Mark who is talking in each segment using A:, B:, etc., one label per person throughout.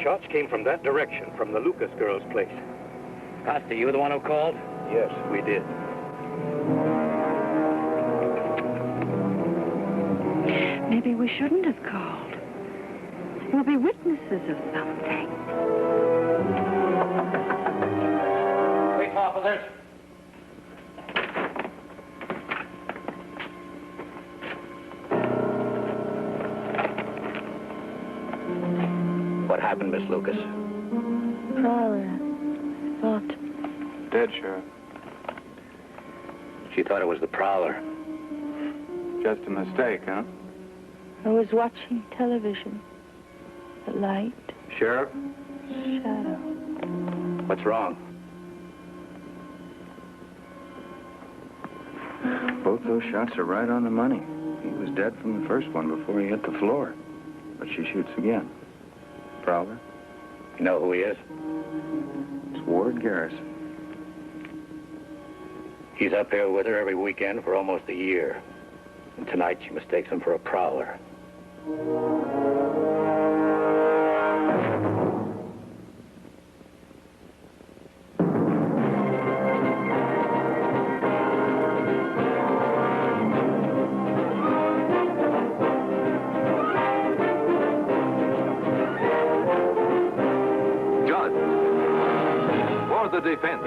A: shots came from that direction, from the Lucas girl's place.
B: Costa, you the one who called?
A: Yes, we did.
C: Maybe we shouldn't have called. We'll be witnesses of something.
B: Police officers. What happened, Miss Lucas?
C: Prowler, I thought.
D: Dead, Sheriff.
B: She thought it was the Prowler.
D: Just a mistake, huh?
C: I was watching television. The light,
B: Sheriff?
C: shadow.
B: What's wrong?
D: Both those shots are right on the money. He was dead from the first one before he hit the floor. But she shoots again. Prowler?
B: You know who he is?
D: It's Ward Garrison.
B: He's up here with her every weekend for almost a year. And tonight she mistakes him for a Prowler.
E: Judd, for the defense.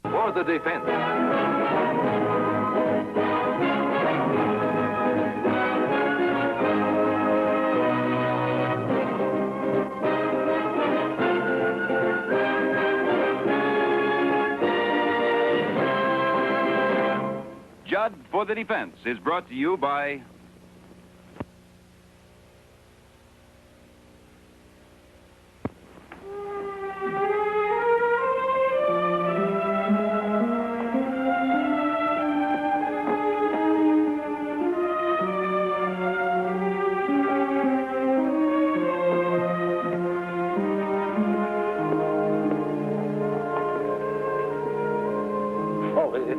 E: For the defense.
F: Judd for the Defense is brought to you by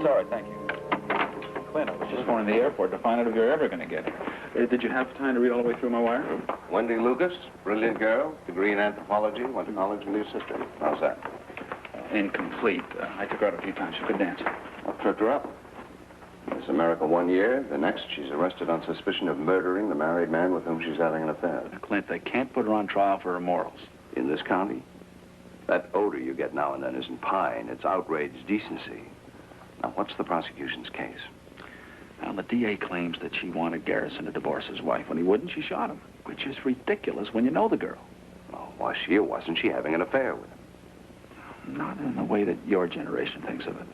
D: It's all right, thank you. Clint, I was just going to the airport to find out if you're ever going to get here. Did you have time to read all the way through my wire?
G: Wendy Lucas, brilliant girl, degree in anthropology, went to college with your sister. How's that?
D: Incomplete. I took her out a few times. She could dance.
G: What tripped her up? Miss America 1 year. The next, she's arrested on suspicion of murdering the married man with whom she's having an affair.
D: Clint, they can't put her on trial for her morals.
G: In this county? That odor you get now and then isn't pine. It's outraged decency. Now, what's the prosecution's case?
D: Well, the DA claims that she wanted Garrison to divorce his wife. When he wouldn't, she shot him, which is ridiculous when you know the girl.
G: Well, was she or wasn't she having an affair with him?
D: Not in the way that your generation thinks of it.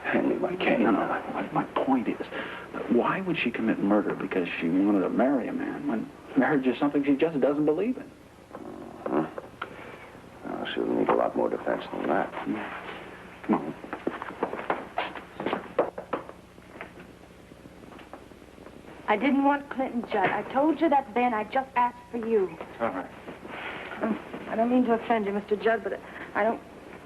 G: Hand me my cane.
D: No, my point is, why would she commit murder because she wanted to marry a man when marriage is something she just doesn't believe in?
G: Well, she'll need a lot more defense than that.
D: Come on.
C: I didn't want Clinton, Judd. I told you that then. I just asked for you.
D: All right.
C: I don't mean to offend you, Mr. Judd, but I don't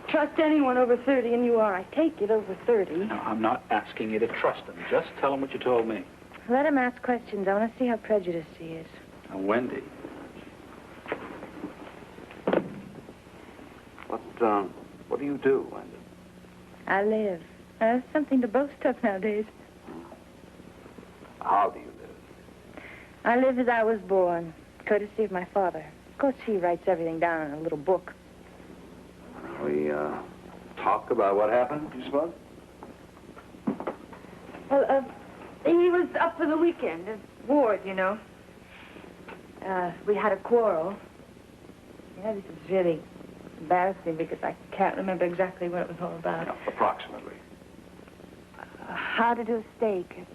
C: trust anyone over 30, and you are. I take it over 30.
D: No, I'm not asking you to trust him. Just tell him what you told me.
C: Let him ask questions. I want to see how prejudiced he is.
D: Now, Wendy.
G: What do you do, Wendy?
C: I live. That's something to boast of nowadays.
G: How do you live?
C: I live as I was born, courtesy of my father. Of course, he writes everything down in a little book.
G: We, talk about what happened, you suppose?
C: Well, he was up for the weekend at Ward, you know. We had a quarrel. You know, this is really embarrassing because I can't remember exactly what it was all about.
G: No, approximately.
C: How to do a steak.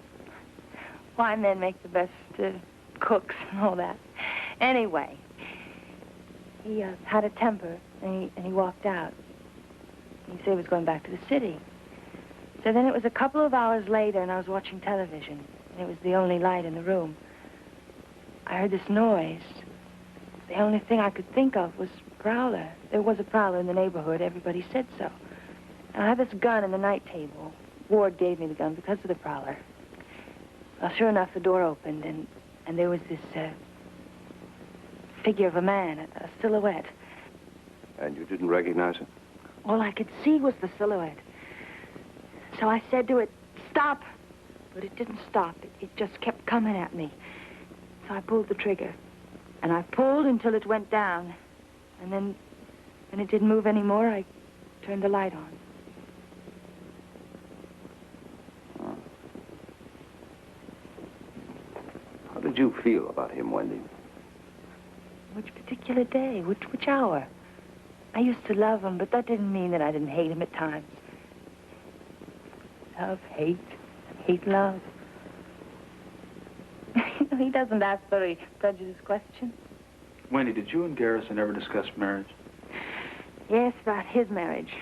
C: Why men make the best cooks and all that. Anyway, he had a temper, and he walked out. He said he was going back to the city. So then it was a couple of hours later, and I was watching television, and it was the only light in the room. I heard this noise. The only thing I could think of was Prowler. There was a Prowler in the neighborhood. Everybody said so. And I had this gun in the night table. Ward gave me the gun because of the Prowler. Well, sure enough, the door opened, and there was this figure of a man, a silhouette.
G: And you didn't recognize it?
C: All I could see was the silhouette. So I said to it, "Stop!" But it didn't stop. It just kept coming at me. So I pulled the trigger. And I pulled until it went down. And then, when it didn't move anymore, I turned the light on.
G: How did you feel about him, Wendy?
C: Which particular day? Which hour? I used to love him, but that didn't mean that I didn't hate him at times. Love, hate, love. He doesn't ask very prejudiced questions.
D: Wendy, did you and Garrison ever discuss marriage?
C: Yes, about his marriage.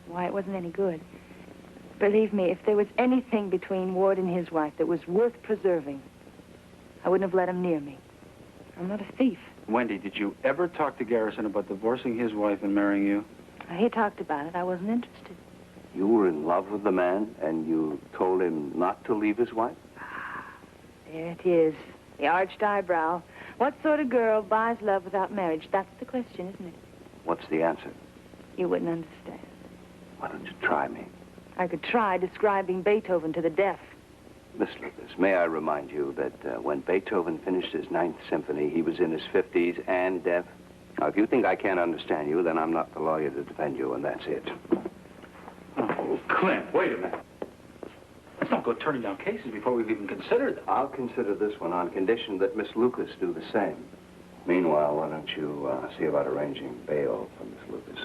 C: Why, it wasn't any good. Believe me, if there was anything between Ward and his wife that was worth preserving, I wouldn't have let him near me. I'm not a thief.
D: Wendy, did you ever talk to Garrison about divorcing his wife and marrying you?
C: He talked about it. I wasn't interested.
G: You were in love with the man, and you told him not to leave his wife?
C: There it is. The arched eyebrow. What sort of girl buys love without marriage? That's the question, isn't it?
G: What's the answer?
C: You wouldn't understand.
G: Why don't you try me?
C: I could try describing Beethoven to the deaf.
G: Miss Lucas, may I remind you that when Beethoven finished his Ninth Symphony, he was in his 50s and deaf? Now, if you think I can't understand you, then I'm not the lawyer to defend you, and that's it.
D: Oh, Clint, wait a minute. Let's don't go turning down cases before we've even considered them.
G: I'll consider this one on condition that Miss Lucas do the same. Meanwhile, why don't you see about arranging bail for Miss Lucas?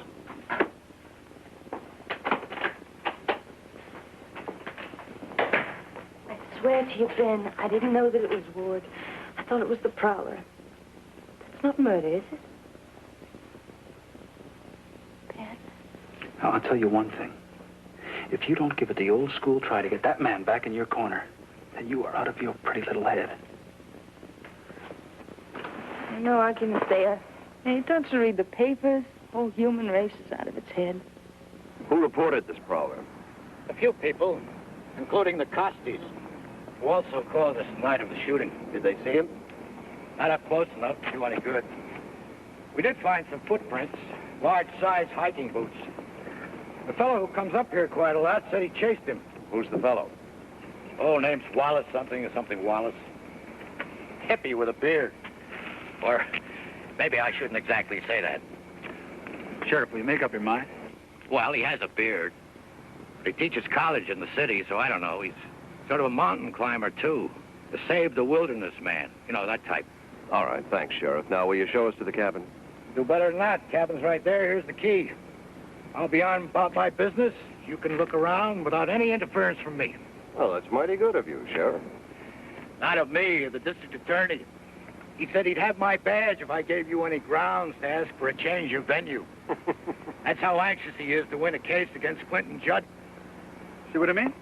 C: I swear to you, Ben, I didn't know that it was Ward. I thought it was the prowler. That's not murder, is it? Ben?
D: Now, I'll tell you one thing. If you don't give it the old school try to get that man back in your corner, then you are out of your pretty little head.
C: No arguments there. Hey, don't you read the papers? The whole human race is out of its head.
B: Who reported this prowler?
H: A few people, including the Costis, who also called us the night of the shooting.
B: Did they see him?
H: Not up close enough to do any good. We did find some footprints, large-size hiking boots. The fellow who comes up here quite a lot said he chased him.
B: Who's the fellow?
H: Oh, name's Wallace something or something Wallace. Hippie with a beard. Or maybe I shouldn't exactly say that.
D: Sheriff, will you make up your mind?
H: Well, he has a beard. But he teaches college in the city, so I don't know. He's sort of a mountain climber, too. The Save the Wilderness man. You know, that type.
B: All right, thanks, Sheriff. Now, will you show us to the cabin?
H: Do better than that. Cabin's right there. Here's the key. I'll be on about my business. You can look around without any interference from me.
B: Well, that's mighty good of you, Sheriff.
H: Not of me, of the district attorney. He said he'd have my badge if I gave you any grounds to ask for a change of venue. That's how anxious he is to win a case against Clinton Judd.
D: See what I mean?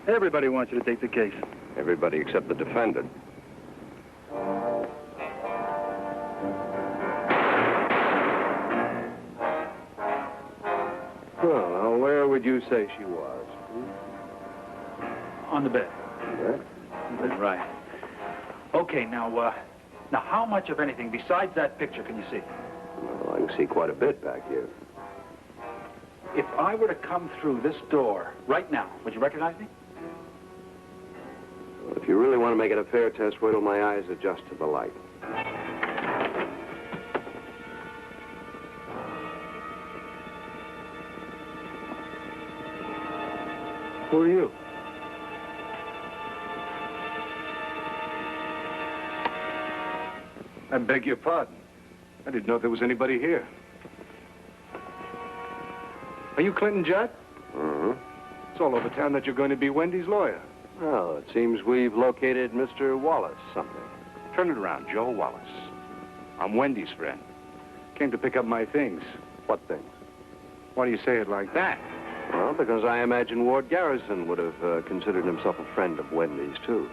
D: Everybody wants you to take the case.
B: Everybody except the defendant. Well, now, where would you say she was?
D: On the bed.
B: Yeah?
D: Right. Okay, now how much of anything besides that picture can you see?
B: Well, I can see quite a bit back here.
D: If I were to come through this door right now, would you recognize me?
B: Well, if you really want to make it a fair test, wait till my eyes adjust to the light. Who are you?
I: I beg your pardon. I didn't know there was anybody here. Are you Clinton Judd?
B: Mm-hmm.
I: It's all over town that you're going to be Wendy's lawyer.
B: Well, it seems we've located Mr. Wallace something.
I: Turn it around, Joe Wallace. I'm Wendy's friend. Came to pick up my things.
B: What things?
I: Why do you say it like that?
B: Well, because I imagine Ward Garrison would have considered himself a friend of Wendy's, too.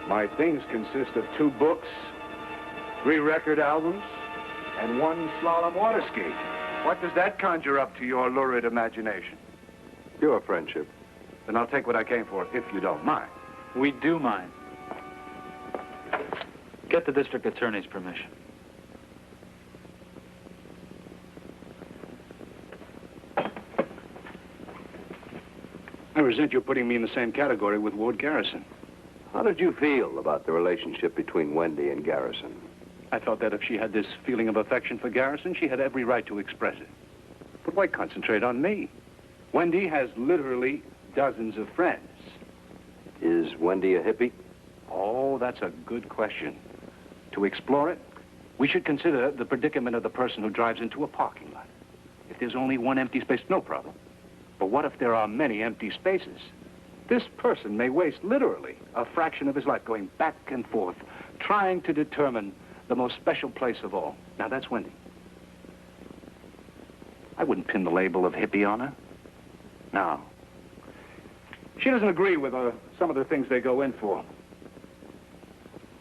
I: My things consist of 2 books, 3 record albums, and 1 slalom water ski. What does that conjure up to your lurid imagination?
B: Pure friendship.
I: Then I'll take what I came for, if you don't mind.
D: We do mind. Get the district attorney's permission.
I: I resent you putting me in the same category with Ward Garrison.
G: How did you feel about the relationship between Wendy and Garrison?
I: I thought that if she had this feeling of affection for Garrison, she had every right to express it. But why concentrate on me? Wendy has literally dozens of friends.
G: Is Wendy a hippie?
I: Oh, that's a good question. To explore it, we should consider the predicament of the person who drives into a parking lot. If there's only one empty space, no problem. But what if there are many empty spaces? This person may waste literally a fraction of his life going back and forth, trying to determine the most special place of all. Now, that's Wendy. I wouldn't pin the label of hippie on her. No. She doesn't agree with some of the things they go in for.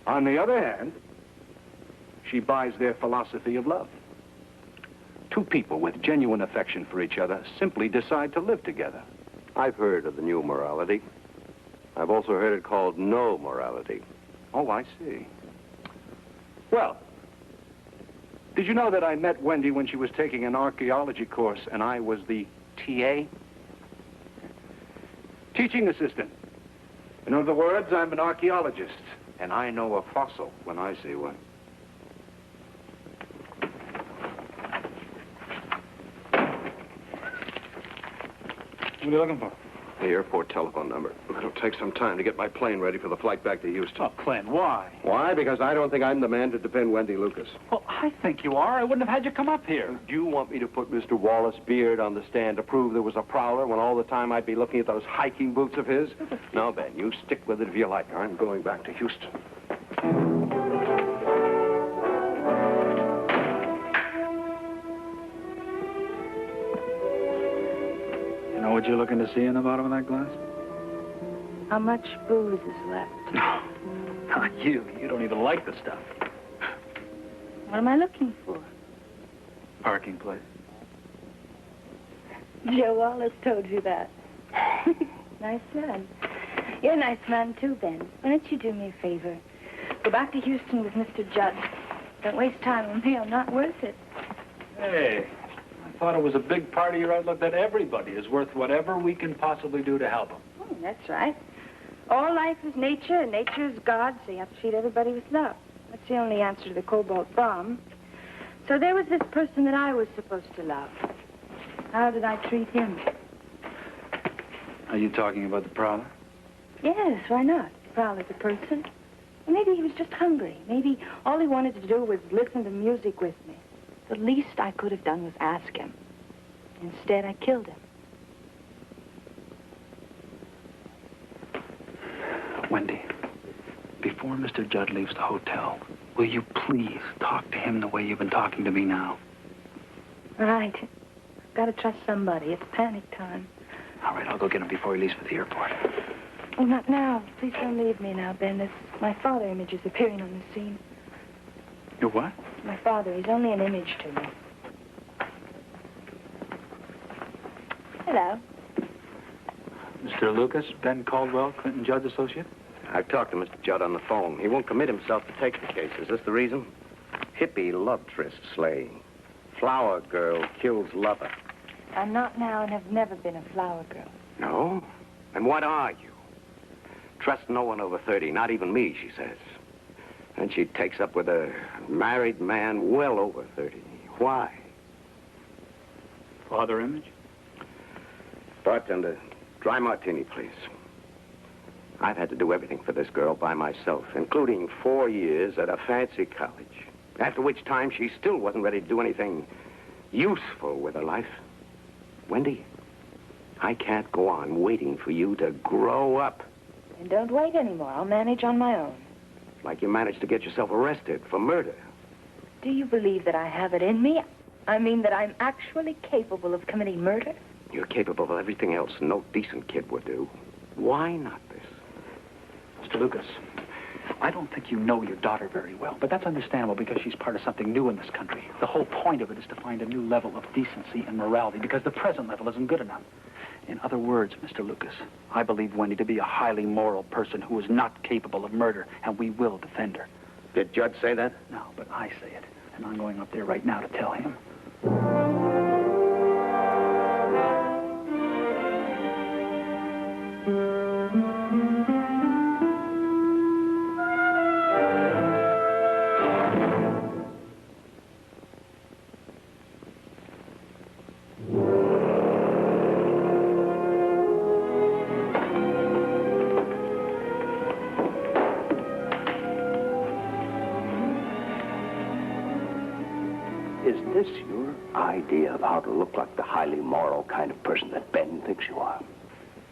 I: On the other hand, she buys their philosophy of love. Two people with genuine affection for each other simply decide to live together.
G: I've heard of the new morality. I've also heard it called no morality.
I: Oh, I see. Well, did you know that I met Wendy when she was taking an archaeology course and I was the TA? Teaching assistant. In other words, I'm an archaeologist, and I know a fossil when I see one. What are you looking for?
J: The airport telephone number. It'll take some time to get my plane ready for the flight back to Houston.
D: Oh, Clint, why?
J: Why? Because I don't think I'm the man to defend Wendy Lucas.
D: Well, I think you are. I wouldn't have had you come up here.
J: Do you want me to put Mr. Wallace Beard on the stand to prove there was a prowler when all the time I'd be looking at those hiking boots of his? No, Ben, you stick with it if you like. I'm going back to Houston.
D: You know what you're looking to see in the bottom of that glass?
C: How much booze is left?
D: No, not you. You don't even like the stuff.
C: What am I looking for?
D: Parking place.
C: Joe Wallace told you that. Nice man. You're a nice man, too, Ben. Why don't you do me a favor? Go back to Houston with Mr. Judd. Don't waste time on me. I'm not worth it.
D: Hey, I thought it was a big part of your outlook that everybody is worth whatever we can possibly do to help them.
C: Oh, that's right. All life is nature, and nature is God, so you have to treat everybody with love. That's the only answer to the cobalt bomb. So there was this person that I was supposed to love. How did I treat him?
D: Are you talking about the prowler?
C: Yes, why not? Prowler's a person. Maybe he was just hungry. Maybe all he wanted to do was listen to music with me. The least I could have done was ask him. Instead, I killed him.
D: Wendy, before Mr. Judd leaves the hotel, will you please talk to him the way you've been talking to me now?
C: Right. I've got to trust somebody. It's panic time.
D: All right, I'll go get him before he leaves for the airport.
C: Oh, not now. Please don't leave me now, Ben. My father image is appearing on the scene.
D: Your what?
C: My father. He's only an image to me. Hello.
D: Mr. Lucas, Ben Caldwell, Clinton Judd's associate?
B: I've talked to Mr. Judd on the phone. He won't commit himself to take the case. Is this the reason? Hippie love tryst slaying. Flower girl kills lover.
C: I'm not now and have never been a flower girl.
B: No? And what are you? Trust no one over 30, not even me, she says. And she takes up with a married man well over 30. Why?
D: Father image?
B: Bartender, dry martini, please. I've had to do everything for this girl by myself, including 4 years at a fancy college. After which time she still wasn't ready to do anything useful with her life. Wendy, I can't go on waiting for you to grow up.
C: And don't wait anymore. I'll manage on my own.
B: Like you managed to get yourself arrested for murder.
C: Do you believe that I have it in me? I mean that I'm actually capable of committing murder?
B: You're capable of everything else no decent kid would do. Why not this?
D: Mr. Lucas, I don't think you know your daughter very well, but that's understandable because she's part of something new in this country. The whole point of it is to find a new level of decency and morality because the present level isn't good enough. In other words, Mr. Lucas, I believe Wendy to be a highly moral person who is not capable of murder, and we will defend her.
B: Did Judd say that?
D: No, but I say it, and I'm going up there right now to tell him.
G: Is this your idea of how to look like the highly moral kind of person that Ben thinks you are?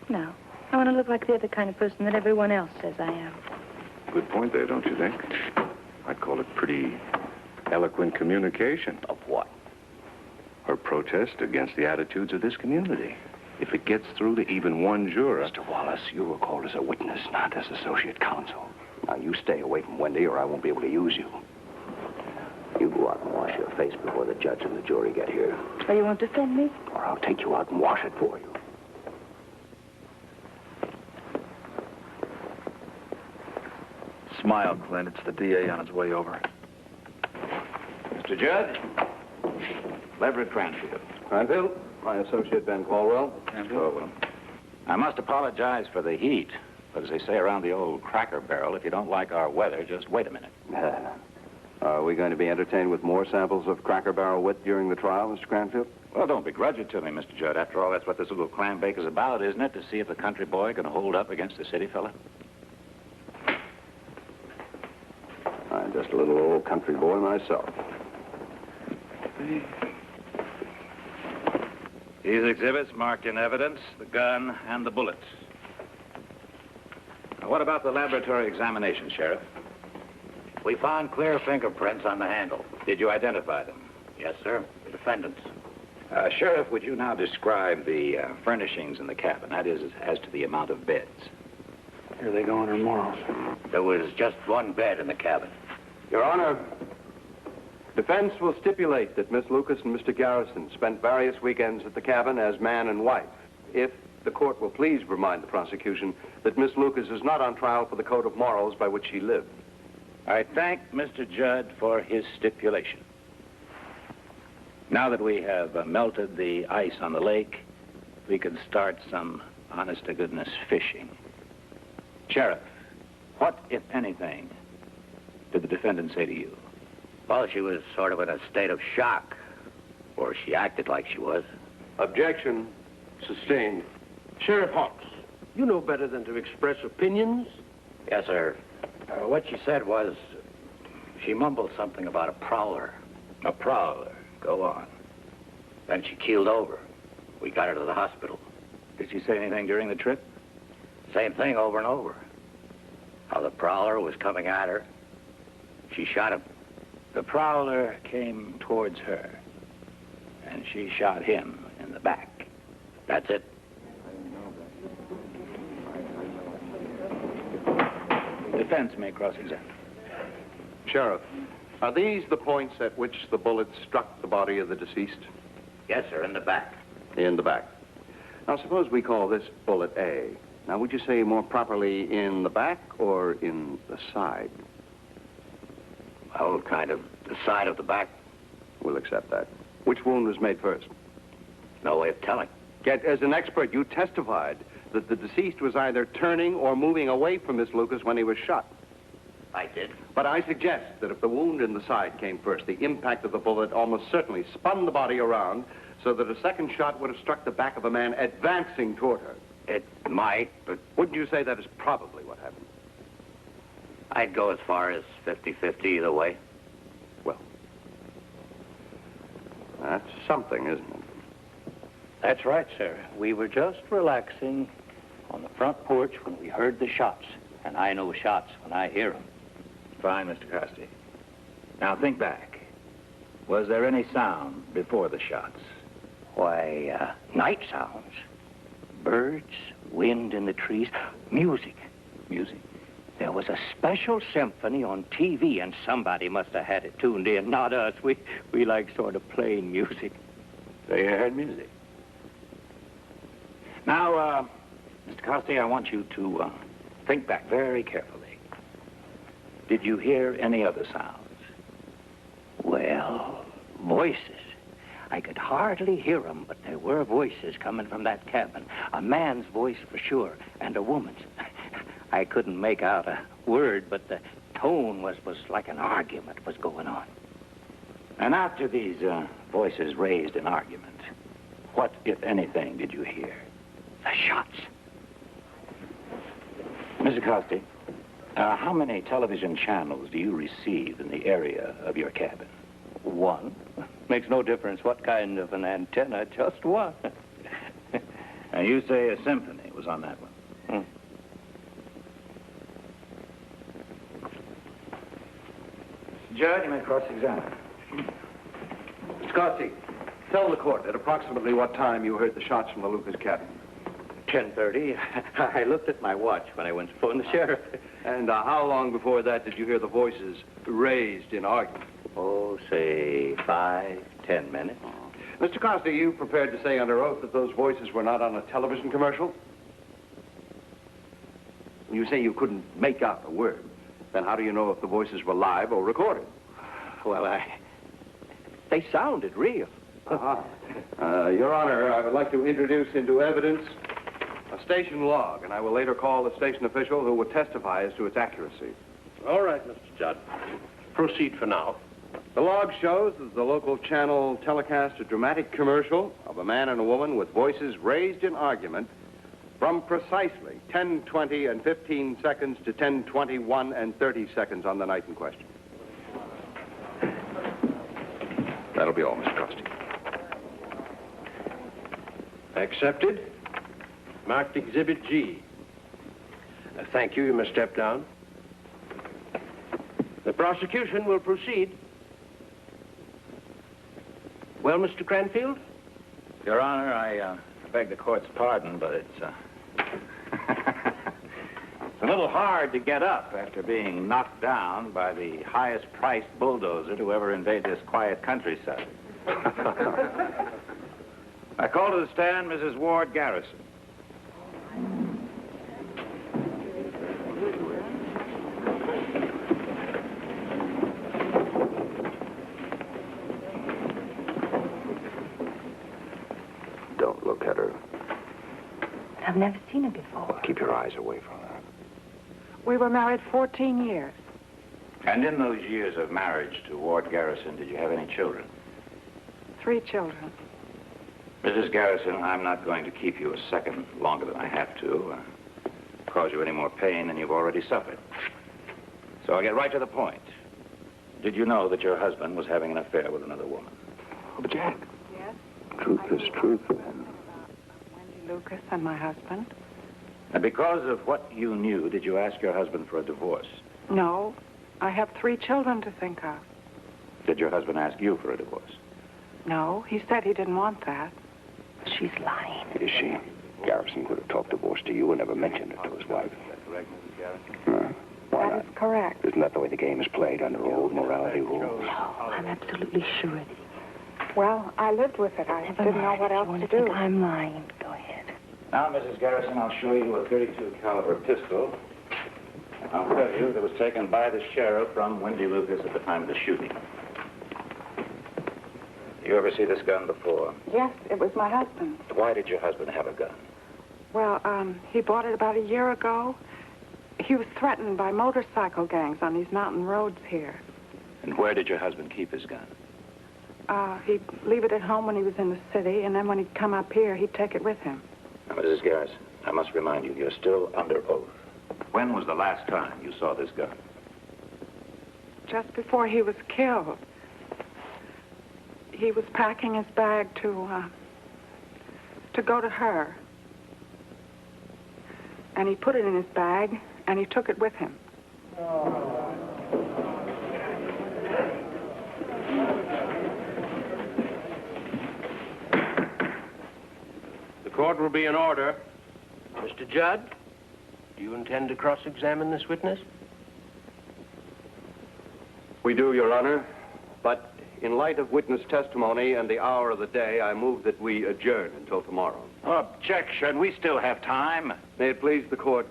C: No. I want to look like the other kind of person that everyone else says I am.
J: Good point there, don't you think? I'd call it pretty eloquent communication.
G: Of what?
J: Her protest against the attitudes of this community. If it gets through to even one juror...
G: Mr. Wallace, you were called as a witness, not as associate counsel. Now, you stay away from Wendy or I won't be able to use you. You go out and wash your face before the judge and the jury get here.
C: Or you won't defend me?
G: Or I'll take you out and wash it for you.
D: Smile, Clint. It's the DA on his way over.
F: Mr. Judd, Leverett Cranfield.
J: Cranfield, my associate Ben Caldwell.
F: Caldwell. I must apologize for the heat, but as they say around the old Cracker Barrel, if you don't like our weather, just wait a minute.
G: Are we going to be entertained with more samples of Cracker Barrel wit during the trial, Mr. Cranfield?
F: Well, don't begrudge it to me, Mr. Judd. After all, that's what this little clam bake is about, isn't it? To see if the country boy can hold up against the city fella.
G: I'm just a little old country boy myself.
F: These exhibits marked in evidence the gun and the bullets. Now, what about the laboratory examination, Sheriff?
H: We found clear fingerprints on the handle.
F: Did you identify them?
H: Yes, sir. The defendant's.
F: Sheriff, would you now describe the furnishings in the cabin? That is, as to the amount of beds.
D: Here they go on her morals.
H: There was just one bed in the cabin.
J: Your Honor, defense will stipulate that Miss Lucas and Mr. Garrison spent various weekends at the cabin as man and wife. If the court will please remind the prosecution that Miss Lucas is not on trial for the code of morals by which she lived.
F: I thank Mr. Judd for his stipulation. Now that we have melted the ice on the lake, we can start some honest-to-goodness fishing. Sheriff, what, if anything, did the defendant say to you?
H: Well, she was sort of in a state of shock. Or she acted like she was.
J: Objection sustained.
K: Sheriff Hawks, you know better than to express opinions.
H: Yes, sir. What she said was, she mumbled something about a prowler.
F: A prowler. Go on.
H: Then she keeled over. We got her to the hospital.
F: Did she say anything during the trip?
H: Same thing over and over. How the prowler was coming at her. She shot him.
F: The prowler came towards her, and she shot him in the back.
H: That's it.
F: Defense may cross-examine.
J: Sheriff, are these the points at which the bullet struck the body of the deceased?
H: Yes, sir, in the back.
J: In the back. Now, suppose we call this bullet A. Now, would you say more properly in the back or in the side?
H: Oh, kind of the side of the back.
J: We'll accept that. Which wound was made first?
H: No way of telling.
J: Yet, as an expert, you testified that the deceased was either turning or moving away from Miss Lucas when he was shot.
H: I did.
J: But I suggest that if the wound in the side came first, the impact of the bullet almost certainly spun the body around so that a second shot would have struck the back of a man advancing toward her.
H: It might, but
J: Wouldn't you say that is probably what happened?
H: I'd go as far as 50-50 either way.
J: Well, that's something, isn't it?
H: That's right, sir. We were just relaxing on the front porch when we heard the shots. And I know shots when I hear them.
F: Fine, Mr. Costi. Now, think back. Was there any sound before the shots?
H: Why, night sounds. Birds, wind in the trees, music.
F: Music?
H: There was a special symphony on TV, and somebody must have had it tuned in, not us. We like sort of plain music.
F: So you heard music? Now, Mr. Costi, I want you to think back very carefully. Did you hear any other sounds?
L: Well, voices. I could hardly hear them, but there were voices coming from that cabin. A man's voice for sure, and a woman's. I couldn't make out a word, but the tone was like an argument was going on.
F: And after these voices raised in argument, what, if anything, did you hear?
L: The shots.
F: Mr. Costi, how many television channels do you receive in the area of your cabin?
L: One. Makes no difference what kind of an antenna, just one.
F: And you say a symphony was on that one? Judd, you may cross-examine.
J: Scotsy, tell the court at approximately what time you heard the shots from the Lucas cabin.
L: 10:30. I looked at my watch when I went to phone the sheriff.
J: And how long before that did you hear the voices raised in argument?
L: Oh, say 5, 10 minutes.
J: Mr. Costa, you prepared to say under oath that those voices were not on a television commercial? You say you couldn't make out a word. Then how do you know if the voices were live or recorded?
L: Well, they sounded real.
J: Your Honor, I would like to introduce into evidence a station log, and I will later call the station official who will testify as to its accuracy.
K: All right, Mr. Judd. Proceed for now.
J: The log shows that the local channel telecast a dramatic commercial of a man and a woman with voices raised in argument from precisely 10:20 and 15 seconds to 10:21 and 30 seconds on the night in question. That'll be all, Mr. Costi.
K: Accepted. Marked Exhibit G. Thank you. You may step down. The prosecution will proceed. Well, Mr. Cranfield?
F: Your Honor, I beg the court's pardon, but it's it's a little hard to get up after being knocked down by the highest-priced bulldozer to ever invade this quiet countryside. I call to the stand Mrs. Ward Garrison.
B: Don't look at her.
C: I've never seen her before.
B: Well, keep your eyes away from her.
M: We were married 14 years.
F: And in those years of marriage to Ward Garrison, did you have any children?
M: 3 children.
F: Mrs. Garrison, I'm not going to keep you a second longer than I have to, cause you any more pain than you've already suffered. So I'll get right to the point. Did you know that your husband was having an affair with another woman?
B: Oh, Jack.
M: Yes?
B: Truth is truth, man.
M: Wendy Lucas and my husband.
F: And because of what you knew, did you ask your husband for a divorce?
M: No. I have 3 children to think of.
F: Did your husband ask you for a divorce?
M: No. He said he didn't want that.
C: She's lying.
B: Is she? Garrison could have talked divorce to you and never mentioned it to his wife.
F: Is that correct, Mrs. Garrison?
B: Why
M: That
B: not?
M: is correct.
B: Isn't that the way the game is played under old morality rules?
C: No, I'm absolutely sure it is.
M: Well, I lived with it. I
C: Never
M: didn't know
C: mind.
M: what
C: If
M: else
C: you want
M: to
C: to think
M: do.
C: I'm lying, go ahead.
F: Now, Mrs. Garrison, I'll show you a .32 caliber pistol. I'll tell you that was taken by the sheriff from Wendy Lucas at the time of the shooting. You ever see this gun before?
M: Yes, it was my husband.
F: Why did your husband have a gun?
M: Well, he bought it about a year ago. He was threatened by motorcycle gangs on these mountain roads here.
F: And where did your husband keep his gun?
M: He'd leave it at home when he was in the city, and then when he'd come up here, he'd take it with him.
F: Now, Mrs. Garrison, I must remind you, you're still under oath. When was the last time you saw this gun?
M: Just before he was killed. He was packing his bag to go to her. And he put it in his bag, and he took it with him.
K: The court will be in order. Mr. Judd, do you intend to cross-examine this witness?
J: We do, Your Honor, but in light of witness testimony and the hour of the day, I move that we adjourn until tomorrow.
F: Objection. We still have time.
J: May it please the court,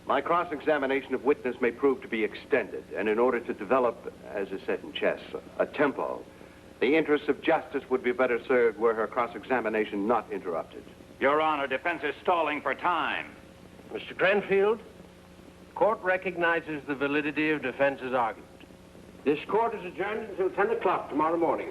J: my cross-examination of witness may prove to be extended, and in order to develop, as is said in chess, a tempo, the interests of justice would be better served were her cross-examination not interrupted.
F: Your Honor, defense is stalling for time.
K: Mr. Cranfield, court recognizes the validity of defense's argument. This court is adjourned until 10 o'clock tomorrow morning.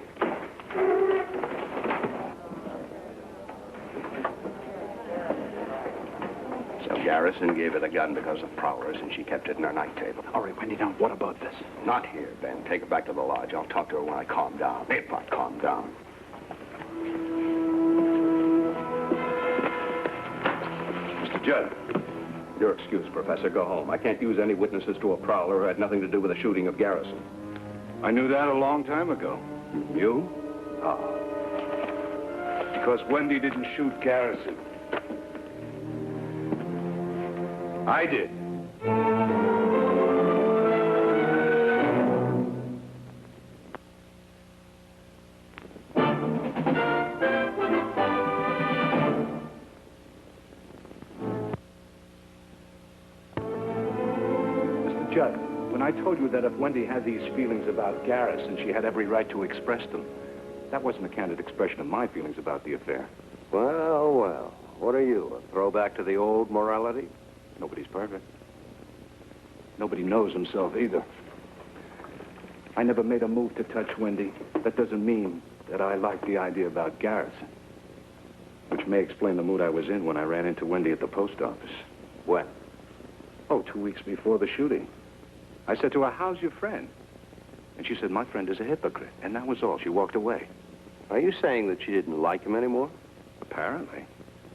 B: So Garrison gave her the gun because of prowlers, and she kept it in her night table.
D: All right, Wendy, now, what about this?
B: Not here, Ben. Take her back to the lodge. I'll talk to her when I calm down. If I calm down. Mr. Judd, you're excused, Professor. Go home. I can't use any witnesses to a prowler who had nothing to do with the shooting of Garrison.
I: I knew that a long time ago.
B: You?
I: Ah. Because Wendy didn't shoot Garrison. I did. Mr. Judd, when I told you that if Wendy had these feelings about Garrison, she had every right to express them, that wasn't a candid expression of my feelings about the affair.
J: Well, well, what are you, a throwback to the old morality?
I: Nobody's perfect. Nobody knows himself either. I never made a move to touch Wendy. That doesn't mean that I like the idea about Garrison, which may explain the mood I was in when I ran into Wendy at the post office.
J: When?
I: Oh, 2 weeks before the shooting. I said to her, "How's your friend?" And she said, "My friend is a hypocrite." And that was all. She walked away.
J: Are you saying that she didn't like him anymore?
I: Apparently.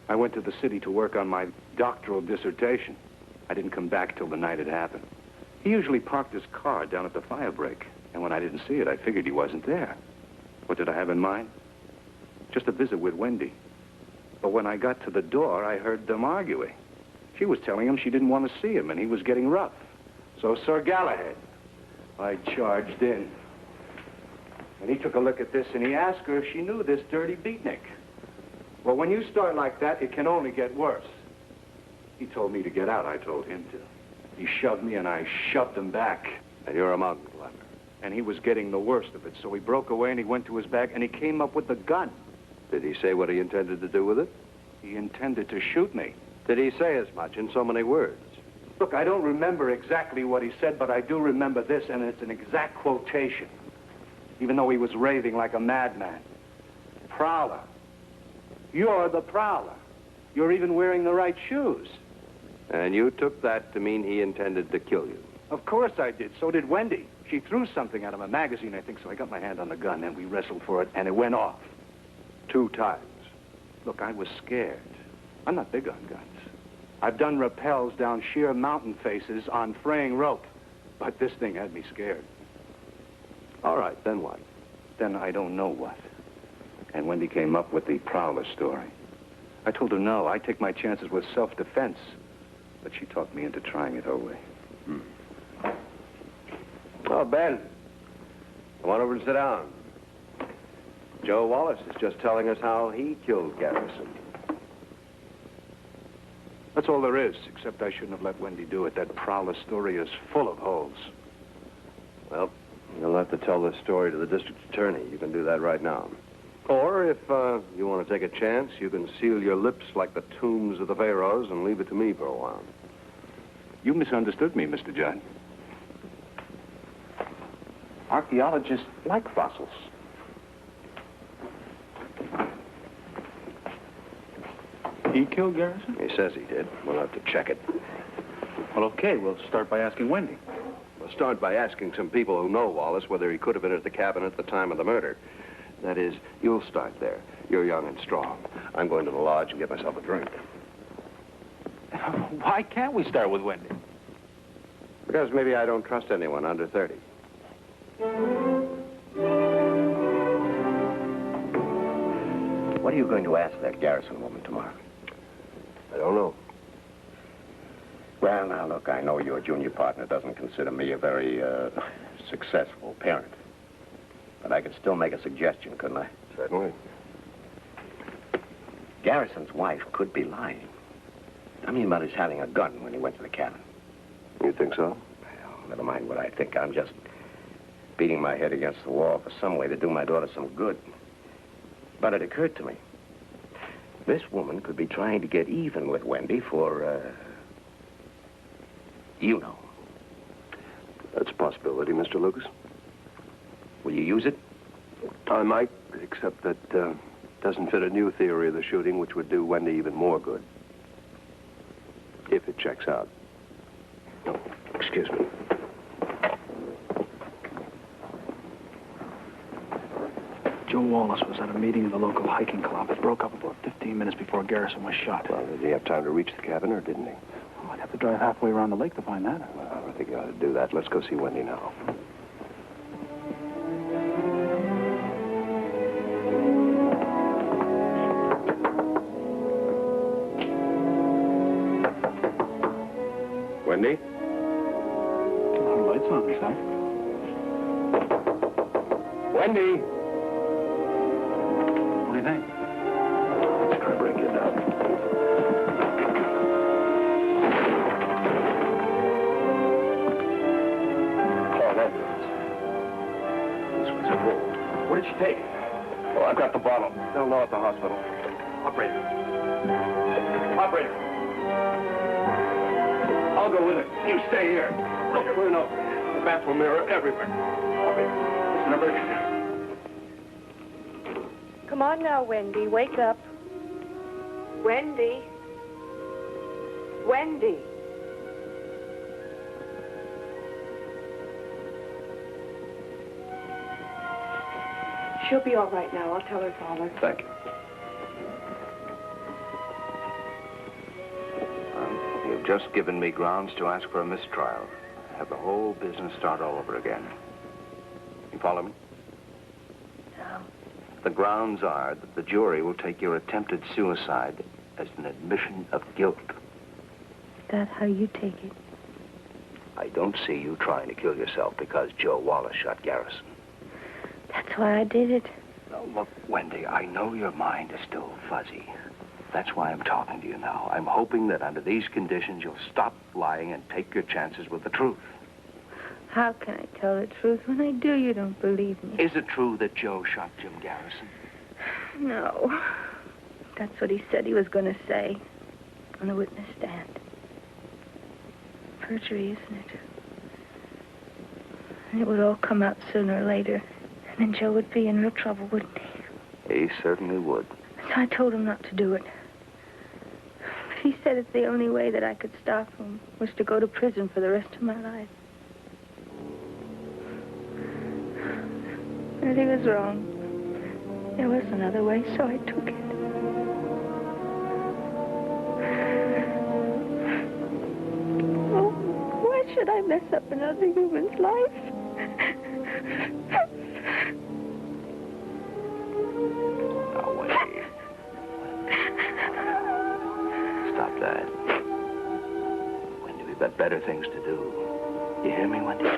I: I went to the city to work on my doctoral dissertation. I didn't come back till the night it happened. He usually parked his car down at the fire break. And when I didn't see it, I figured he wasn't there. What did I have in mind? Just a visit with Wendy. But when I got to the door, I heard them arguing. She was telling him she didn't want to see him, and he was getting rough. So, Sir Galahad, I charged in. And he took a look at this, and he asked her if she knew this dirty beatnik. Well, when you start like that, it can only get worse. He told me to get out. I told him to. He shoved me, and I shoved him back.
J: And you're a mountain climber.
I: And he was getting the worst of it, so he broke away, and he went to his bag, and he came up with the gun.
J: Did he say what he intended to do with it?
I: He intended to shoot me.
J: Did he say as much in so many words?
I: Look, I don't remember exactly what he said, but I do remember this, and it's an exact quotation. Even though he was raving like a madman. Prowler. You're the prowler. You're even wearing the right shoes.
J: And you took that to mean he intended to kill you?
I: Of course I did. So did Wendy. She threw something out of a magazine, I think, so I got my hand on the gun, and we wrestled for it, and it went off.
J: 2 times.
I: Look, I was scared. I'm not big on guns. I've done rappels down sheer mountain faces on fraying rope, but this thing had me scared.
J: All right, then what?
I: Then I don't know what. And Wendy came up with the prowler story. I told her no, I take my chances with self-defense. But she talked me into trying it her way.
J: Oh, Ben, come on over and sit down. Joe Wallace is just telling us how he killed Garrison.
I: That's all there is, except I shouldn't have let Wendy do it. That prowler story is full of holes.
J: Well, you'll have to tell this story to the district attorney. You can do that right now. Or if you want to take a chance, you can seal your lips like the tombs of the pharaohs and leave it to me for a while.
I: You misunderstood me, Mr. Judd. Archaeologists like fossils. He killed Garrison?
J: He says he did. We'll have to check it.
I: Well, okay. We'll start by asking Wendy.
J: We'll start by asking some people who know Wallace whether he could have been at the cabin at the time of the murder. That is, you'll start there. You're young and strong. I'm going to the lodge and get myself a drink.
F: Why can't we start with Wendy?
J: Because maybe I don't trust anyone under 30.
B: What are you going to ask that Garrison woman tomorrow?
J: I don't know.
B: Well, now, look, I know your junior partner doesn't consider me a very successful parent. But I could still make a suggestion, couldn't I?
J: Certainly.
B: Garrison's wife could be lying. I mean about his having a gun when he went to the cabin.
J: You think so?
B: Well, never mind what I think. I'm just beating my head against the wall for some way to do my daughter some good. But it occurred to me. This woman could be trying to get even with Wendy for, you know.
J: That's a possibility, Mr. Lucas.
B: Will you use it?
J: I might, except that doesn't fit a new theory of the shooting, which would do Wendy even more good. If it checks out. Oh, excuse me.
D: Joe Wallace was at a meeting in the local hiking club. It broke up about 15 minutes before Garrison was shot.
J: Well, did he have time to reach the cabin, or didn't he?
D: Well, I'd have to drive halfway around the lake to find that out.
J: Well, I think you ought to do that. Let's go see Wendy now.
B: Wendy?
D: The lights on, is that?
J: Wendy!
D: What do you think?
J: Let's try to break it down. Call an ambulance. This was a roll.
I: What did she take?
J: Oh, I've got the bottle. They'll know at the hospital.
I: Operator. Operator. I'll go with it. You stay here.
J: No, clear enough. The bathroom mirror everywhere.
I: Operator. Listen, number.
M: Come on now, Wendy. Wake up. Wendy. Wendy. She'll be all right now. I'll tell her father.
J: Thank you. You've just given me grounds to ask for a mistrial. Have the whole business start all over again. You follow me?
C: No.
J: The grounds are that the jury will take your attempted suicide as an admission of guilt.
C: Is that how you take it?
J: I don't see you trying to kill yourself because Joe Wallace shot Garrison.
C: That's why I did it.
J: Now, look, Wendy, I know your mind is still fuzzy. That's why I'm talking to you now. I'm hoping that under these conditions you'll stop lying and take your chances with the truth.
C: How can I tell the truth? When I do, you don't believe me.
J: Is it true that Joe shot Jim Garrison?
C: No. That's what he said he was going to say on the witness stand. Perjury, isn't it? And it would all come out sooner or later. And then Joe would be in real trouble, wouldn't he?
J: He certainly would.
C: So I told him not to do it. But he said it's the only way that I could stop him was to go to prison for the rest of my life. And he was wrong. There was another way, so I took it. Oh, why should I mess up another human's life?
J: Now, Wendy. Stop that. Wendy, we've got better things to do. You hear me, Wendy?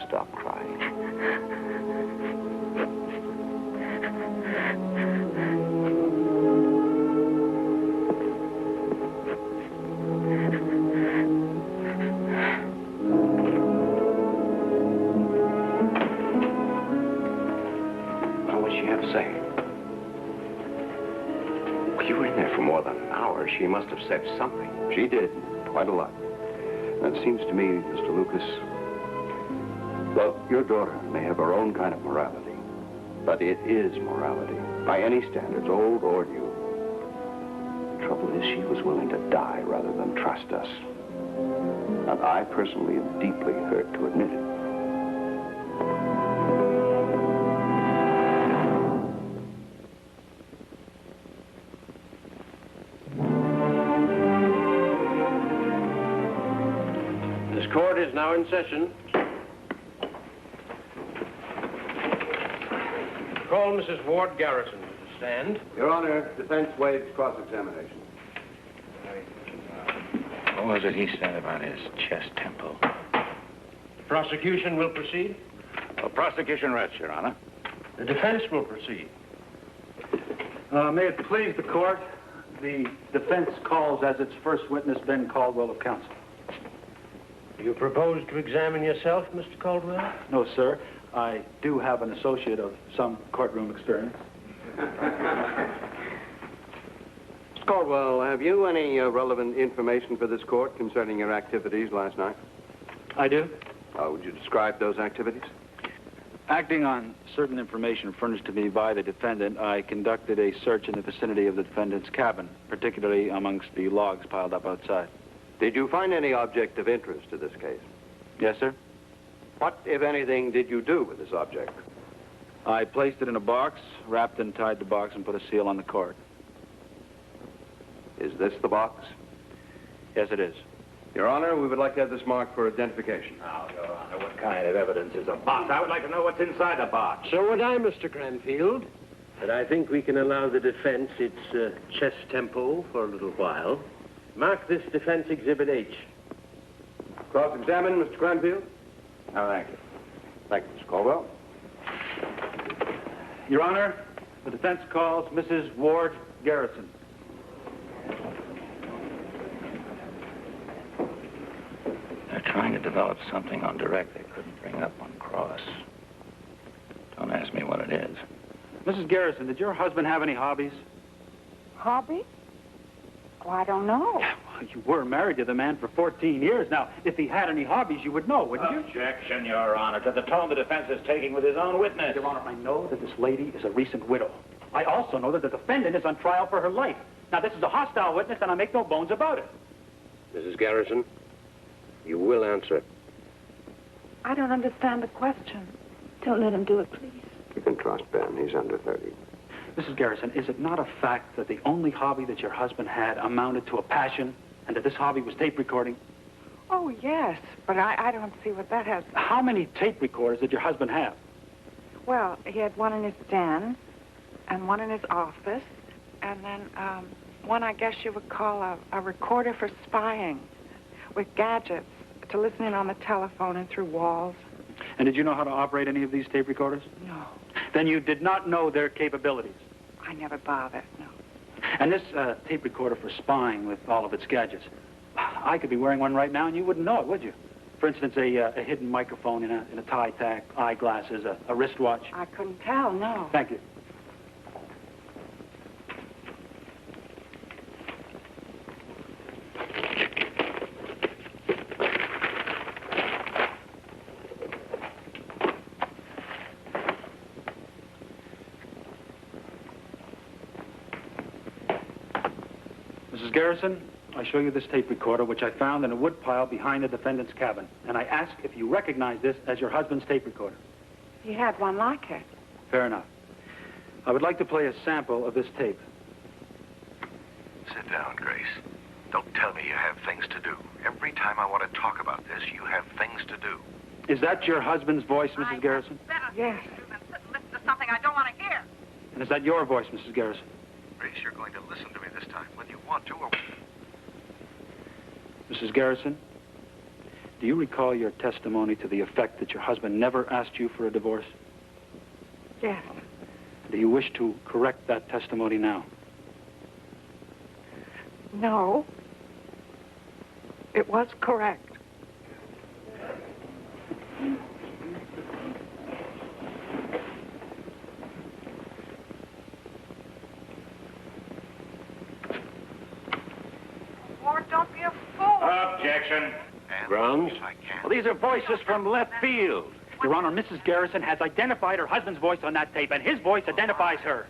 J: Stop crying.
B: Now, what'd she have to say? Well, you were in there for more than an hour. She must have said something.
J: She did. Quite a lot. And it seems to me, Mr. Lucas, well, your daughter may have her own kind of morality, but it is morality, by any standards, old or new. The trouble is, she was willing to die rather than trust us. And I personally am deeply hurt to admit it.
K: This court is now in session. Call Mrs. Ward Garrison to the stand.
J: Your Honor, defense waives cross-examination.
F: What was it he said about his chest temple?
K: Prosecution will proceed.
F: The prosecution rests, Your Honor.
K: The defense will proceed.
D: May it please the court, the defense calls as its first witness Ben Caldwell of counsel.
K: You propose to examine yourself, Mr. Caldwell?
D: No, sir. I do have an associate of some courtroom experience.
J: Mr. Caldwell, have you any relevant information for this court concerning your activities last night?
D: I do.
J: Would you describe those activities?
D: Acting on certain information furnished to me by the defendant, I conducted a search in the vicinity of the defendant's cabin, particularly amongst the logs piled up outside.
J: Did you find any object of interest to this case?
D: Yes, sir.
J: What, if anything, did you do with this object?
D: I placed it in a box, wrapped and tied the box, and put a seal on the cord.
J: Is this the box?
D: Yes, it is.
J: Your Honor, we would like to have this marked for identification.
F: Now, Your Honor, what kind of evidence is a box? I would like to know what's inside the box.
K: So would I, Mr. Granfield. But I think we can allow the defense its chest tempo for a little while. Mark this defense exhibit H.
J: Cross-examine, Mr. Granfield.
F: Oh, thank you.
J: Thank you, Mr. Caldwell.
D: Your Honor, the defense calls Mrs. Ward Garrison.
F: They're trying to develop something on direct they couldn't bring up on cross. Don't ask me what it is.
D: Mrs. Garrison, did your husband have any hobbies?
M: Hobby? Oh, I don't know.
D: Well, you were married to the man for 14 years. Now, if he had any hobbies, you would know, wouldn't you?
F: Objection, Your Honor, to the tone the defense is taking with his own witness.
D: Your Honor, I know that this lady is a recent widow. I also know that the defendant is on trial for her life. Now, this is a hostile witness, and I make no bones about it.
K: Mrs. Garrison, you will answer.
M: I don't understand the question.
C: Don't let him do it, please.
J: You can trust Ben. He's under 30.
D: Mrs. Garrison, is it not a fact that the only hobby that your husband had amounted to a passion, and that this hobby was tape recording?
M: Oh, yes, but I don't see what that has...
D: How many tape recorders did your husband have?
M: Well, he had one in his den, and one in his office, and then one I guess you would call a recorder for spying, with gadgets to listen in on the telephone and through walls.
D: And did you know how to operate any of these tape recorders?
M: No.
D: Then you did not know their capabilities.
M: I never bothered, no.
D: And this tape recorder for spying with all of its gadgets, I could be wearing one right now and you wouldn't know it, would you? For instance, a hidden microphone in a tie tack, eyeglasses, a wristwatch.
M: I couldn't tell, no.
D: Thank you. Mrs. Garrison, I show you this tape recorder, which I found in a wood pile behind the defendant's cabin. And I ask if you recognize this as your husband's tape recorder.
M: He had one like it.
D: Fair enough. I would like to play a sample of this tape.
B: Sit down, Grace. Don't tell me you have things to do. Every time I want to talk about this, you have things to do.
D: Is that your husband's voice, Mrs. Garrison?
M: Yes.
N: Listen to something I don't want to hear.
D: And is that your voice, Mrs. Garrison?
B: Grace, you're going to listen to me this time, whether you want to or...
D: Mrs. Garrison, do you recall your testimony to the effect that your husband never asked you for a divorce?
M: Yes.
D: Do you wish to correct that testimony now?
M: No. It was correct.
N: Ward, don't be a fool.
F: Objection.
K: Grounds?
F: Well, these are voices from left field.
D: Your Honor, Mrs. Garrison has identified her husband's voice on that tape, and his voice identifies her.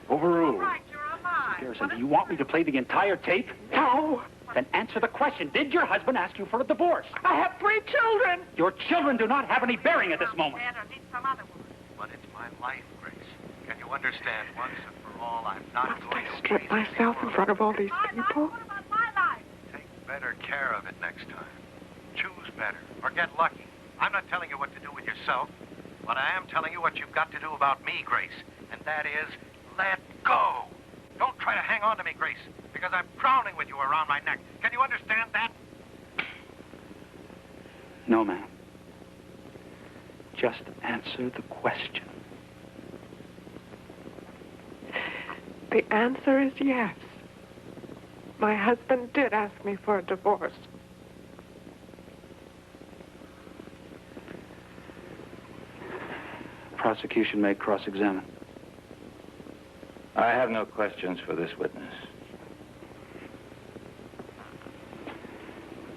K: Overruled.
N: Right, you're alive.
D: Garrison, do you want me to play the entire tape?
M: No.
D: Then answer the question. Did your husband ask you for a divorce?
M: I have 3 children.
D: Your children do not have any bearing at this moment.
N: Man, or need some other woman.
B: But it's my life, Grace. Can you understand once and for all I'm not going to
M: Strip myself in front of all these people.
N: What about my life?
B: take better care of it next time. Choose better or get lucky. I'm not telling you what to do with yourself, but I am telling you what you've got to do about me, Grace. And that is, let go. Don't try to hang on to me, Grace, because I'm drowning with you around my neck. Can you understand that?
D: No, ma'am. Just answer the question.
M: The answer is yes. My husband did ask me for a divorce.
D: Prosecution may cross-examine.
F: I have no questions for this witness.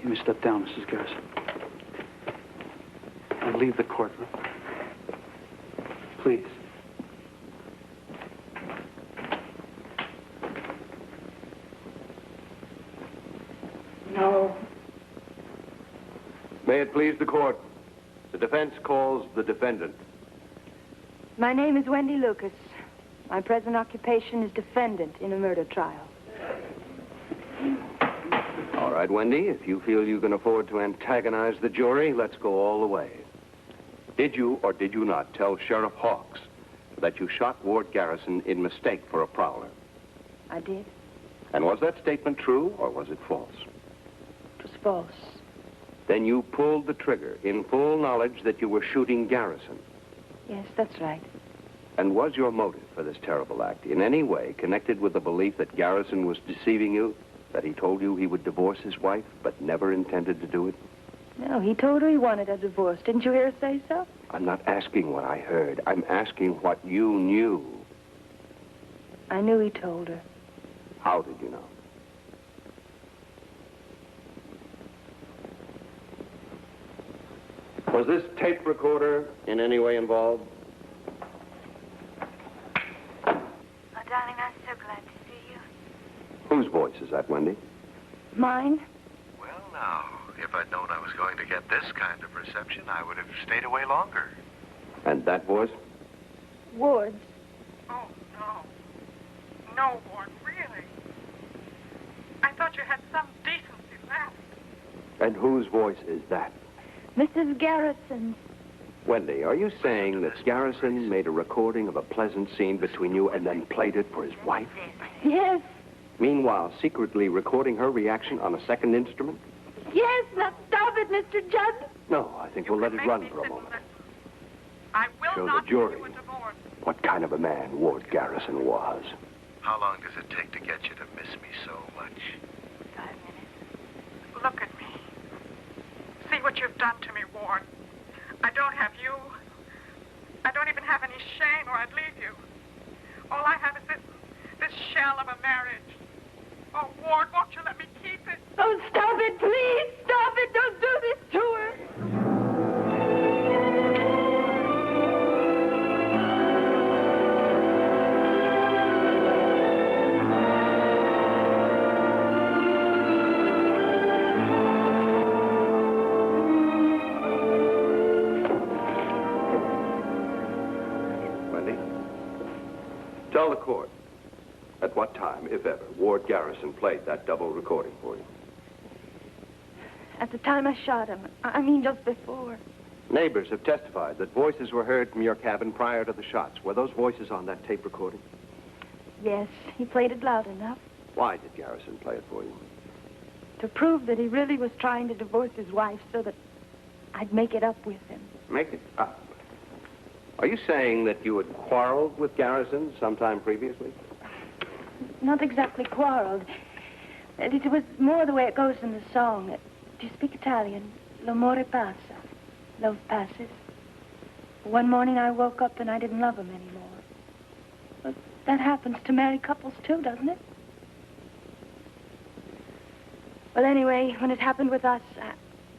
D: You may step down, Mrs. Garrison. And leave the courtroom. Please.
M: No.
J: May it please the court. The defense calls the defendant.
C: My name is Wendy Lucas. My present occupation is defendant in a murder trial.
J: All right, Wendy, if you feel you can afford to antagonize the jury, let's go all the way. Did you or did you not tell Sheriff Hawks that you shot Ward Garrison in mistake for a prowler?
C: I did.
J: And was that statement true or was it false?
C: It was false.
J: Then you pulled the trigger in full knowledge that you were shooting Garrison.
C: Yes, that's right.
J: And was your motive for this terrible act in any way connected with the belief that Garrison was deceiving you? That he told you he would divorce his wife, but never intended to do it?
C: No, he told her he wanted a divorce. Didn't you hear her say so?
J: I'm not asking what I heard. I'm asking what you knew.
C: I knew he told her.
J: How did you know? Was this tape recorder in any way involved?
N: Oh, darling, I'm so glad to see you.
J: Whose voice is that, Wendy?
C: Mine?
O: Well, now, if I'd known I was going to get this kind of reception, I would have stayed away longer.
J: And that voice?
C: Ward's.
N: Oh, no. No, Ward, really. I thought you had some decency left.
J: And whose voice is that?
C: Mrs. Garrison's.
J: Wendy, are you saying that Garrison made a recording of a pleasant scene between you and then played it for his wife?
C: Yes.
J: Meanwhile, secretly recording her reaction on a second instrument?
C: Yes, now stop it, Mr. Judd.
J: No, I think we'll let it run for a moment.
N: I will
J: Show
N: not
J: the jury
N: give you a divorce.
J: what kind of a man Ward Garrison was.
O: How long does it take to get you to miss me so much?
N: 5 minutes. Look at me. See what you've done to me, Ward. I don't have you. I don't even have any shame, or I'd leave you. All I have is this shell of a marriage. Oh, Ward, won't you let me keep it?
C: Oh, stop it, please. Stop it. Don't do this to her.
J: Wendy, tell the court at what time, if ever, Ward Garrison played that double recording for you.
C: At the time I shot him. I mean, just before.
J: Neighbors have testified that voices were heard from your cabin prior to the shots. Were those voices on that tape recording?
C: Yes, he played it loud enough
J: Why did Garrison play it for you?
C: to prove that he really was trying to divorce his wife so that I'd make it up with him.
J: Make it up. Are you saying that you had quarreled with Garrison sometime previously?
C: Not exactly quarreled. It was more the way it goes in the song. Do you speak Italian? L'amore passa. Love passes. One morning I woke up and I didn't love him anymore. Well, that happens to married couples too, doesn't it? Well, anyway, when it happened with us,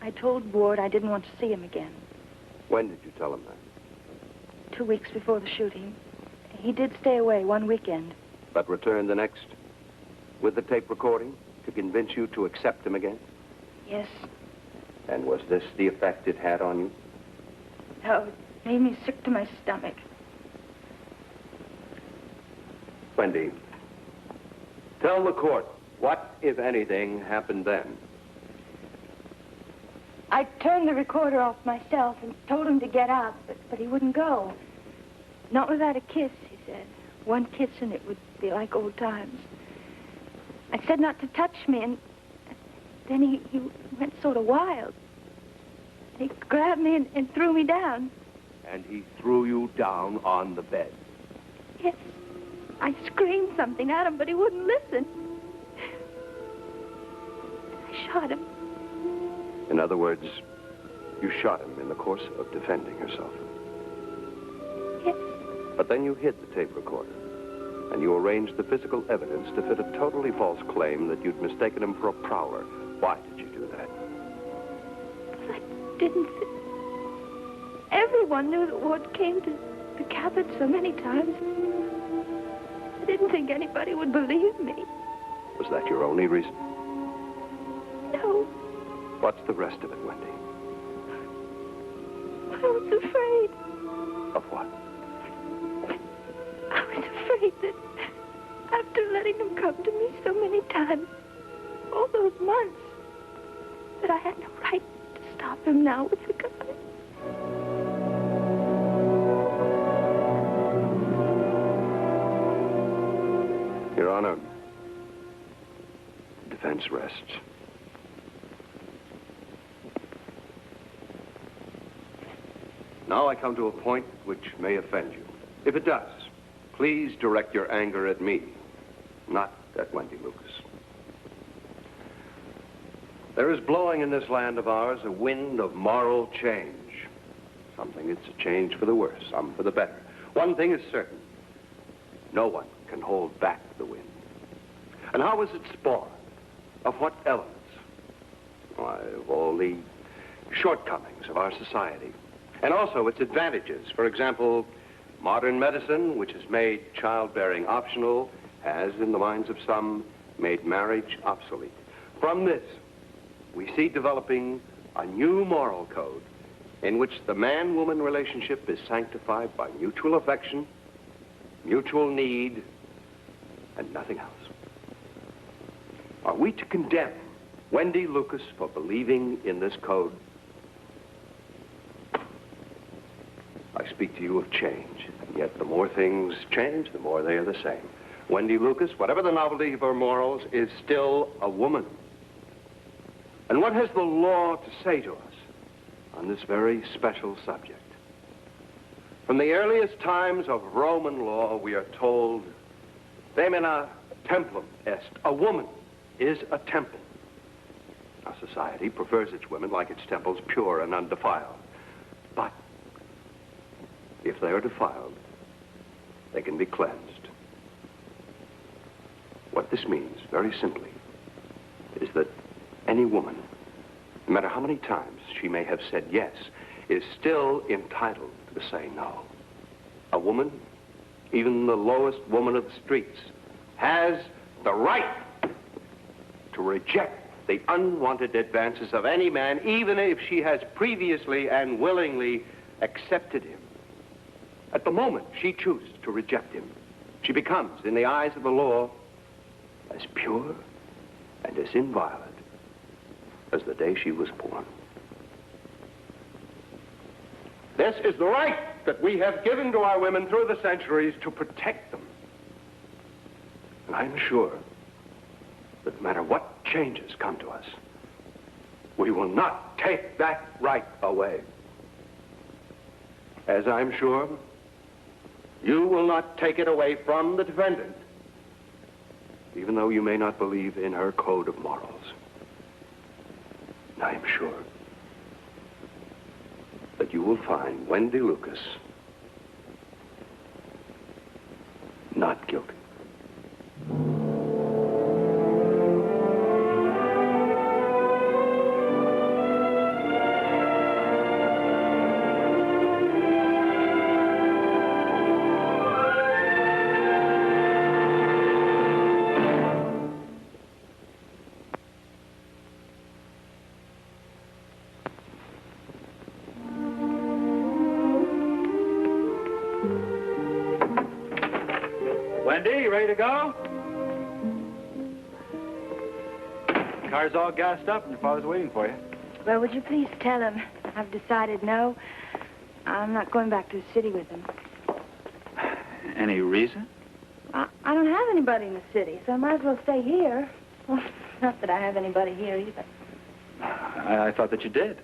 C: I told Ward I didn't want to see him again.
J: When did you tell him that?
C: 2 weeks before the shooting. He did stay away one weekend.
J: But returned the next with the tape recording to convince you to accept him again?
C: Yes.
J: And was this the effect it had on you?
C: Oh, it made me sick to my stomach.
J: Wendy, tell the court what, if anything, happened then.
C: I turned the recorder off myself and told him to get out, but he wouldn't go. Not without a kiss, he said. One kiss and it would be like old times. I said not to touch me, and then he went sort of wild. He grabbed me and threw me down.
J: and he threw you down on the bed.
C: Yes. I screamed something at him, but he wouldn't listen. I shot him.
J: In other words, you shot him in the course of defending yourself.
C: Yes.
J: But then you hid the tape recorder, and you arranged the physical evidence to fit a totally false claim that you'd mistaken him for a prowler. Why did you do that?
C: I didn't. Everyone knew that Ward came to the cabin so many times. I didn't think anybody would believe me.
J: Was that your only reason?
C: No.
J: What's the rest of it, Wendy?
C: I was afraid.
J: Of what?
C: I was afraid that after letting him come to me so many times, all those months, that I had no right to stop him now with the gun.
J: Your Honor, defense rests. Now I come to a point which may offend you. If it does, please direct your anger at me, not at Wendy Lucas. There is blowing in this land of ours a wind of moral change. Some think it's a change for the worse, some for the better. One thing is certain. No one can hold back the wind. And how was it spawned? Of what elements? Why, of all the shortcomings of our society. And also its advantages. For example, modern medicine, which has made childbearing optional, has, in the minds of some, made marriage obsolete. From this, we see developing a new moral code in which the man-woman relationship is sanctified by mutual affection, mutual need, and nothing else. Are we to condemn Wendy Lucas for believing in this code? I speak to you of change, and yet the more things change, the more they are the same. Wendy Lucas, whatever the novelty of her morals, is still a woman. And what has the law to say to us on this very special subject? From the earliest times of Roman law, we are told, femina templum est, a woman is a temple. Our society prefers its women like its temples pure and undefiled. But if they are defiled, they can be cleansed. What this means, very simply, is that any woman, no matter how many times she may have said yes, is still entitled to say no. A woman, even the lowest woman of the streets, has the right to reject the unwanted advances of any man, even if she has previously and willingly accepted him. At the moment she chooses to reject him, she becomes, in the eyes of the law, as pure and as inviolate as the day she was born. This is the right that we have given to our women through the centuries to protect them. And I'm sure that no matter what changes come to us, we will not take that right away. As I'm sure you will not take it away from the defendant, even though you may not believe in her code of morals. And I am sure that you will find Wendy Lucas not guilty.
D: Wendy, you ready to go? Car's all gassed up and your father's waiting for you.
C: Well, would you please tell him I've decided no. I'm not going back to the city with him.
D: Any reason?
C: I don't have anybody in the city, so I might as well stay here. Well, not that I have anybody here either.
D: I thought that you did.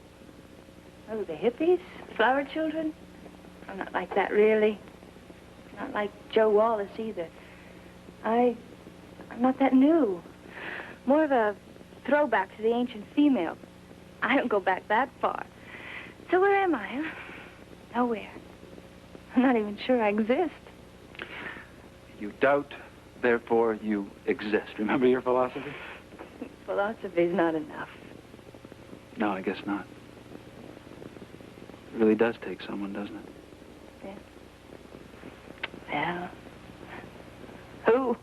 C: Oh, the hippies? Flower children? I'm not like that, really. Not like Joe Wallace, either. I'm not that new. More of a throwback to the ancient female. I don't go back that far. So where am I, huh? Nowhere. I'm not even sure I exist.
D: You doubt, therefore you exist. Remember your philosophy?
C: Philosophy's not enough.
D: No, I guess not. It really does take someone, doesn't it?
C: Yeah. Well, who?